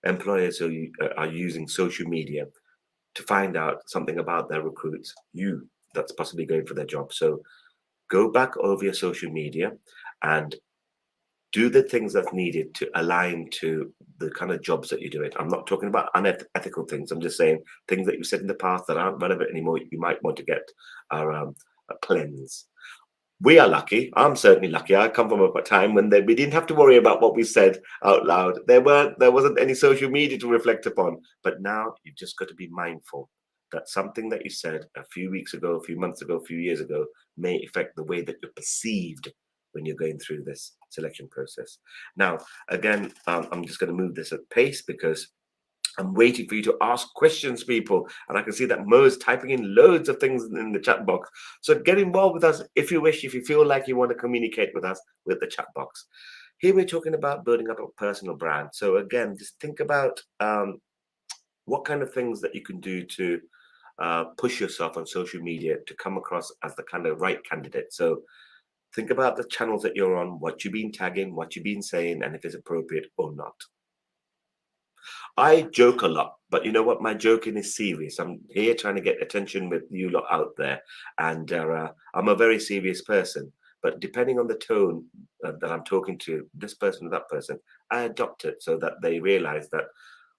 employers who are using social media to find out something about their recruits, you that's possibly going for their job. So go back over your social media and do the things that's needed to align to the kind of jobs that you're doing. I'm not talking about unethical things. I'm just saying things that you said in the past that aren't relevant anymore. You might want to get a cleanse. We are lucky. I'm certainly lucky. I come from a time when we didn't have to worry about what we said out loud. There wasn't any social media to reflect upon. But now you've just got to be mindful. that something that you said a few weeks ago, a few months ago, a few years ago may affect the way that you're perceived when you're going through this selection process. Now, again, I'm just going to move this at pace because I'm waiting for you to ask questions, people. And I can see that Mo's typing in loads of things in the chat box. So get involved with us if you wish, if you feel like you want to communicate with us with the chat box. Here we're talking about building up a personal brand. So again, just think about what kind of things that you can do to push yourself on social media to come across as the kind of right candidate. So think about the channels that you're on, what you've been tagging, what you've been saying, and if it's appropriate or not. I joke a lot, but you know what? My joking is serious. I'm here trying to get attention with you lot out there, and I'm a very serious person. But depending on the tone that I'm talking to this person or that person, I adopt it so that they realize that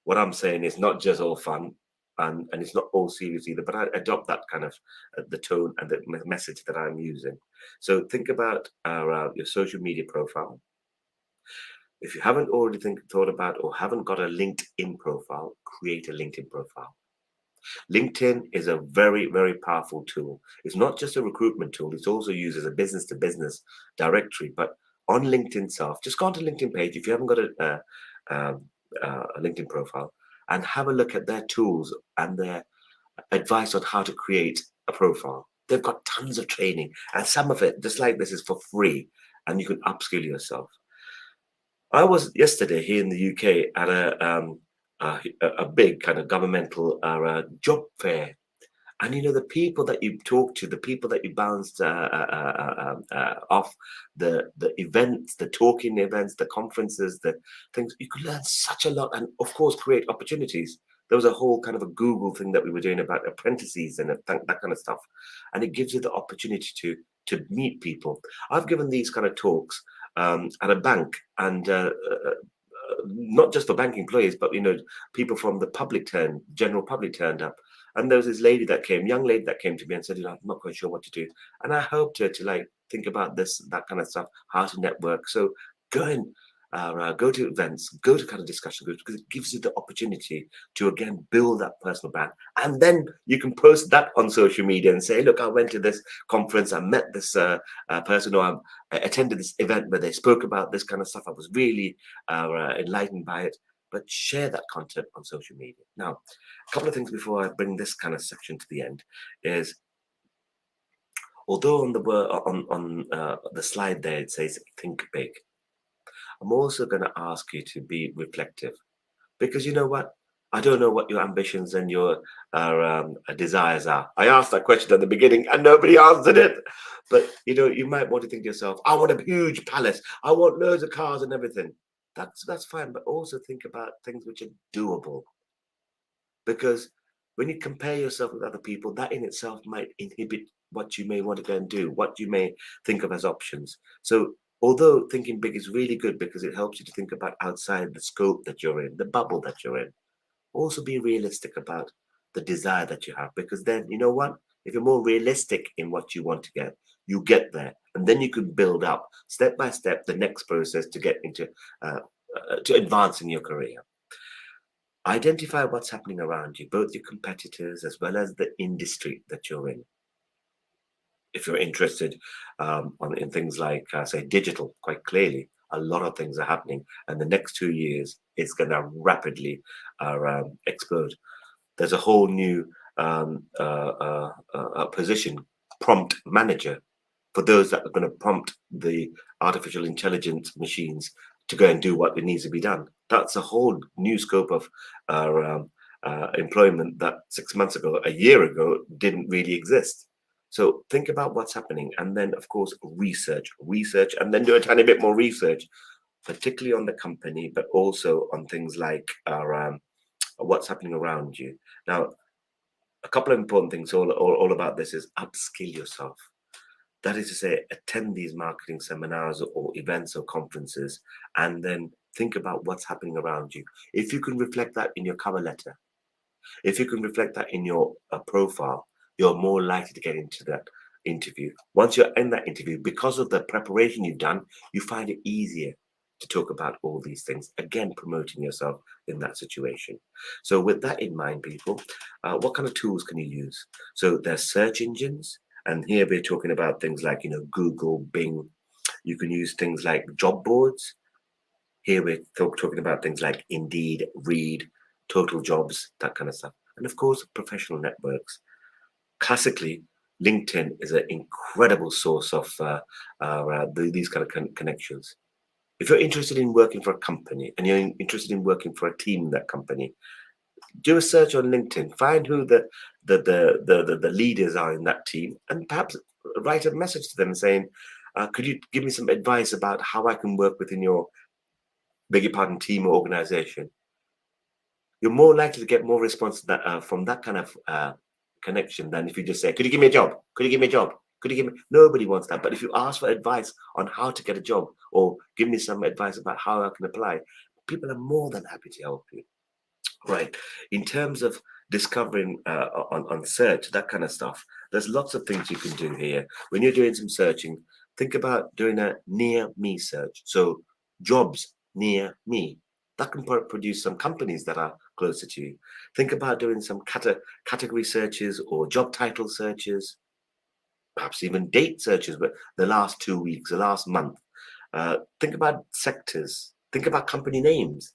what I'm saying is not just all fun and it's not all serious either. But I adopt that kind of the tone and the message that I'm using. So think about your social media profile. If you haven't already thought about or haven't got a LinkedIn profile, create a LinkedIn profile. LinkedIn is a very, very powerful tool. It's not just a recruitment tool, it's also used as a business to business directory. But on LinkedIn itself, just go onto LinkedIn page if you haven't got a LinkedIn profile and have a look at their tools and their advice on how to create a profile. They've got tons of training, and some of it, just like this, is for free, and you can upskill yourself. I was yesterday here in the UK at a big kind of governmental job fair, and you know the people that you talk to, the people that you bounced off the events, the talking events, the conferences, the things. You could learn such a lot, and of course create opportunities. There was a whole kind of a Google thing that we were doing about apprentices and that kind of stuff, and it gives you the opportunity to meet people. I've given these kind of talks at a bank, and not just for bank employees, but you know, people from the general public turned up. And there was this young lady that came to me and said, you know, I'm not quite sure what to do. And I helped her to like think about this, that kind of stuff, how to network. So go and go to events, go to kind of discussion groups because it gives you the opportunity to again build that personal brand. And then you can post that on social media and say, look, I went to this conference, I met this person, or I attended this event where they spoke about this kind of stuff. I was really enlightened by it. But share that content on social media. Now, a couple of things before I bring this kind of section to the end is, although on the slide there it says think big, I'm also going to ask you to be reflective, because you know what? I don't know what your ambitions and your desires are. I asked that question at the beginning and nobody answered it. But you know, you might want to think to yourself, I want a huge palace. I want loads of cars and everything. That's fine, but also think about things which are doable. Because when you compare yourself with other people, that in itself might inhibit what you may want to go and do, what you may think of as options. So although thinking big is really good because it helps you to think about outside the scope that you're in, the bubble that you're in, also be realistic about the desire that you have, because then you know what, if you're more realistic in what you want to get, you get there, and then you can build up step by step the next process to get into to advance in your career. Identify what's happening around you, both your competitors as well as the industry that you're in. If you're interested in things like say digital, quite clearly a lot of things are happening, and the next 2 years it's going to rapidly explode. There's a whole new position, prompt manager, for those that are going to prompt the artificial intelligence machines to go and do what it needs to be done. That's a whole new scope of employment that 6 months ago, a year ago, didn't really exist. So think about what's happening, and then of course research, and then do a tiny bit more research, particularly on the company, but also on things like what's happening around you. Now, a couple of important things all about this is upskill yourself. That is to say, attend these marketing seminars or events or conferences, and then think about what's happening around you. If you can reflect that in your cover letter, if you can reflect that in your profile, you're more likely to get into that interview. Once you're in that interview, because of the preparation you've done, you find it easier to talk about all these things, again, promoting yourself in that situation. So with that in mind, people, what kind of tools can you use? So there's search engines, and here we're talking about things like, Google, Bing. You can use things like job boards. Here we're talking about things like Indeed, Read, Total Jobs, that kind of stuff. And of course, professional networks. Classically, LinkedIn is an incredible source of these kind of connections. If you're interested in working for a company and you're interested in working for a team in that company, do a search on LinkedIn. Find who the leaders are in that team, and perhaps write a message to them saying, "Could you give me some advice about how I can work within your, beg your pardon, team or organization?" You're more likely to get more response from that kind of connection than if you just say, "Could you give me a job? Could you give me a job? Could you give me?" Nobody wants that. But if you ask for advice on how to get a job or give me some advice about how I can apply, people are more than happy to help you. Right. In terms of discovering on search, that kind of stuff, there's lots of things you can do here. When you're doing some searching, think about doing a near me search. So jobs near me. That can produce some companies that are closer to you. Think about doing some category searches or job title searches, perhaps even date searches, but the last 2 weeks, the last month. Think about sectors. Think about company names.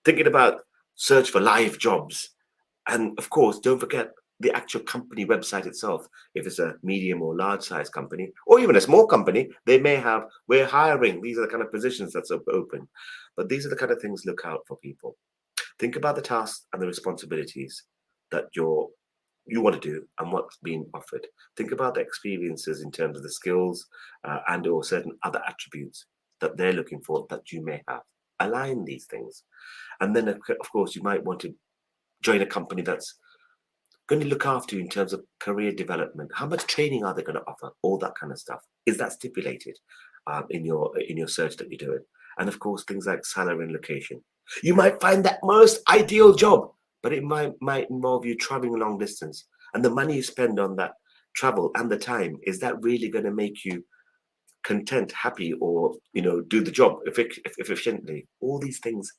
Thinking about search for live jobs. And of course, don't forget the actual company website itself. If it's a medium or large size company, or even a small company, they may have, "We're hiring. These are the kind of positions that's open." But these are the kind of things look out for people. Think about the tasks and the responsibilities that you want to do and what's being offered. Think about the experiences in terms of the skills and or certain other attributes that they're looking for that you may have. Align these things. And then, of course, you might want to join a company that's going to look after you in terms of career development. How much training are they going to offer? All that kind of stuff. Is that stipulated in your search that you're doing? And of course, things like salary and location. You might find that most ideal job, but it might involve you traveling a long distance. And the money you spend on that travel and the time, is that really going to make you content, happy, or do the job efficiently? All these things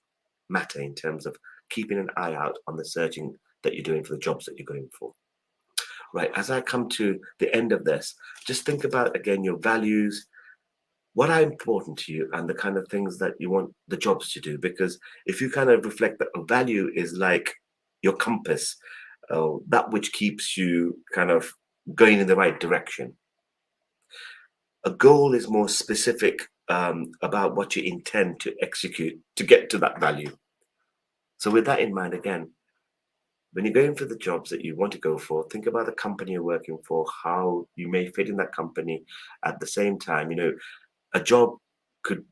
matter in terms of keeping an eye out on the searching that you're doing for the jobs that you're going for. Right, as I come to the end of this, just think about again your values, what are important to you, and the kind of things that you want the jobs to do. Because if you kind of reflect that a value is like your compass, that which keeps you kind of going in the right direction. A goal is more specific about what you intend to execute to get to that value. So with that in mind, again, when you're going for the jobs that you want to go for, think about the company you're working for, how you may fit in that company. At the same time, a job could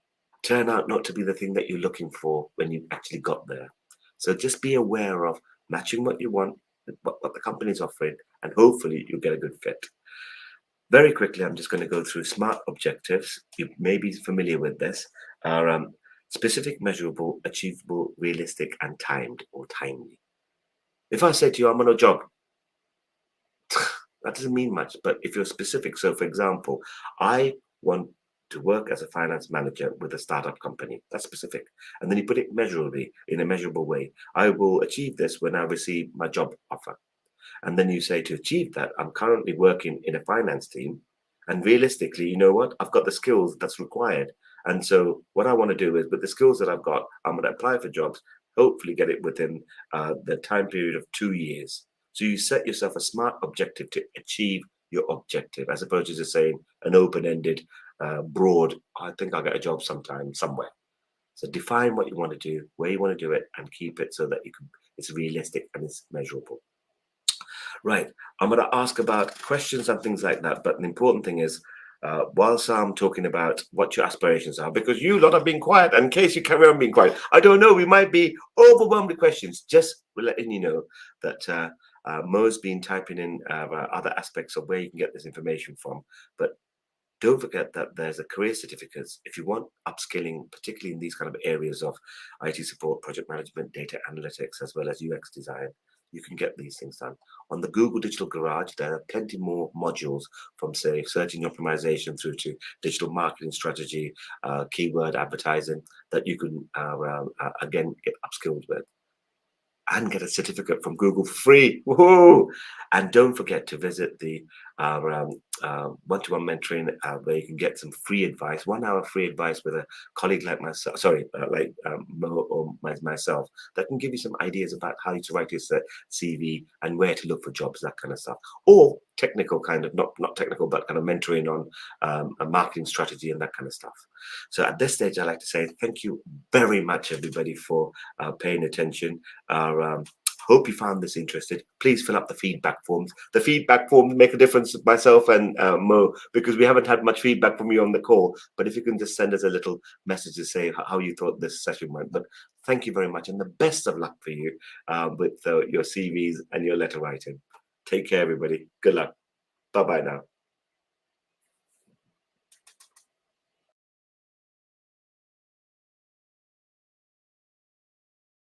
turn out not to be the thing that you're looking for when you actually got there. So just be aware of matching what you want, with what the company's offering, and hopefully you'll get a good fit. Very quickly, I'm just going to go through SMART objectives. You may be familiar with this. Are specific, measurable, achievable, realistic, and timed or timely. If I say to you, "I'm on a job," that doesn't mean much. But if you're specific, so for example, I want to work as a finance manager with a startup company. That's specific. And then you put it measurably, in a measurable way. I will achieve this when I receive my job offer. And then you say, to achieve that, I'm currently working in a finance team. And realistically, you know what? I've got the skills that's required. And so what I want to do is, with the skills that I've got, I'm going to apply for jobs, hopefully get it within the time period of 2 years. So you set yourself a SMART objective to achieve your objective, as opposed to just saying an open-ended, broad, "I think I'll get a job sometime, somewhere." So define what you want to do, where you want to do it, and keep it so that it's realistic and it's measurable. Right. I'm going to ask about questions and things like that. But the important thing is, whilst I'm talking about what your aspirations are, because you lot are being quiet, and in case you carry on being quiet, I don't know, we might be overwhelmed with questions. Just letting you know that Mo's been typing in other aspects of where you can get this information from. But don't forget that there's a career certificates. If you want upskilling, particularly in these kind of areas of IT support, project management, data analytics, as well as UX design, you can get these things done. On the Google Digital Garage, there are plenty more modules from, say, search engine optimization through to digital marketing strategy, keyword advertising that you can, again, get upskilled with and get a certificate from Google for free. Woohoo! And don't forget to visit the one-to-one mentoring where you can get some free advice, 1 hour free advice with a colleague like myself, sorry, like Mo or myself, that can give you some ideas about how to write your CV and where to look for jobs, that kind of stuff. Or technical kind of, not technical, but kind of mentoring on a marketing strategy and that kind of stuff. So at this stage, I'd like to say thank you very much, everybody, for paying attention. Hope you found this interesting. Please fill up the feedback forms. The feedback forms make a difference with myself and Mo, because we haven't had much feedback from you on the call. But if you can just send us a little message to say how you thought this session went. But thank you very much, and the best of luck for you with your CVs and your letter writing. Take care, everybody. Good luck. Bye-bye now.